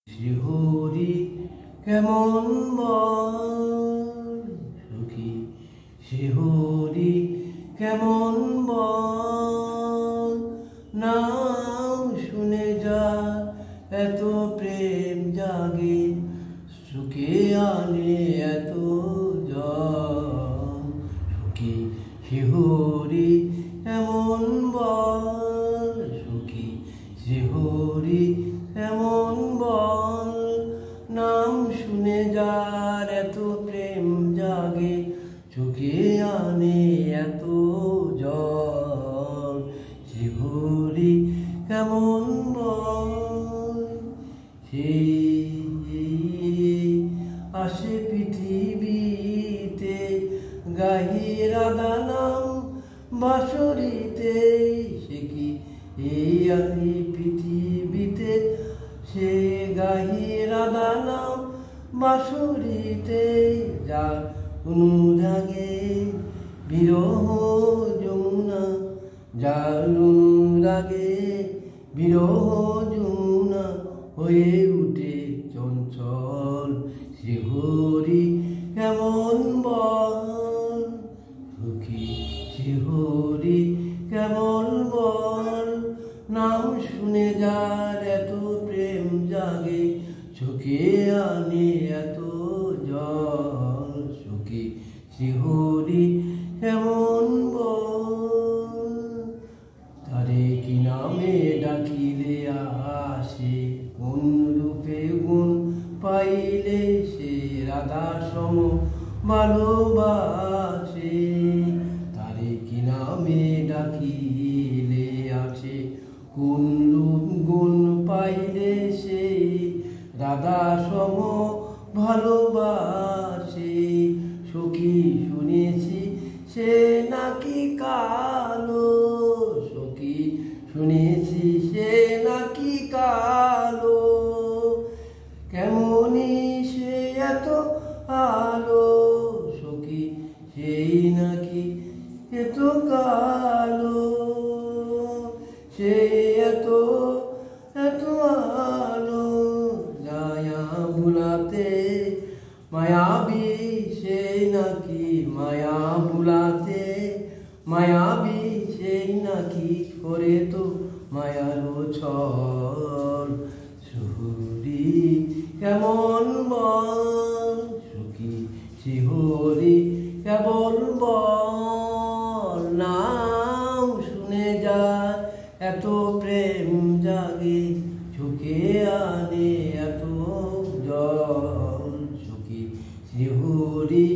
শিহরি কেমন বল সখী, শিহরি কেমন বল, নাম শুনে যা এত প্রেম জাগে, সুখে আনে এত জল। সখী শিহরি কেমন বল সখী, শিহরি কেমন বল, নাম শুনে যার এত প্রেম জাগে, চোখে আনে এত জল। শিহরি কেমন বল, সেই আসে পৃথিবীতে, গাহি রাধা নাম বাঁশরিতে। সে কি এই পৃথিবীতে, সে গাহি রাধা নাম বাঁশরিতে। যার অনুরাগে বিরহ যমুনা, যার অনুরাগে বিরহ যমুনা হয়ে উঠে চঞ্চল। শিহরি কেমন বল সখী, শিহরি কেমন বল, নাম শুনে যার এত প্রেম জাগে, চোখে আনে এত জল। সখী শিহরি কেমন বল, তারে কি নামে ডাকিলে আসে, কোন রূপে গুণ পাইলে সে রাধা সম ভালোবাসে। তারে কি নামে ডাকিলে আসে, কোন রূপ গুণ পাইলে সে রাধা সম ভালোবাসে। সখী শুনেছি সে নাকি কালো, সখী শুনেছি সে নাকি কালো, কেমনি সে এত আলো। সখী সেই নাকি এত কালো, সে এত এত আলো। মায়া বুলাতে মায়াবী, সেই নাকি মায়া বুলাতে মায়াবী, সেই নাকি করে তো মায়ারও ছল। শিহরি কেমন বল সখী, শিহরি কেমন বল, নাম শুনে যায় এত প্রেম জাগে, চোখে আনে এত জল। সখী শিহরি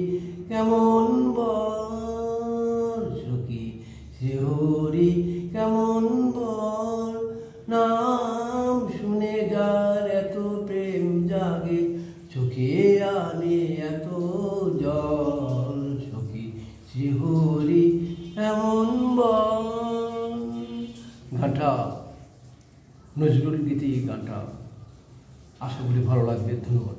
কেমন বল সখী, শিহরি কেমন বল, নাম শুনে যার এত প্রেম জাগে, চোখে আনে এত জল। সখী শিহরি কেমন বল। গানটা নজরুল গীতি, গানটা আশা করি ভালো লাগবে। ধন্যবাদ।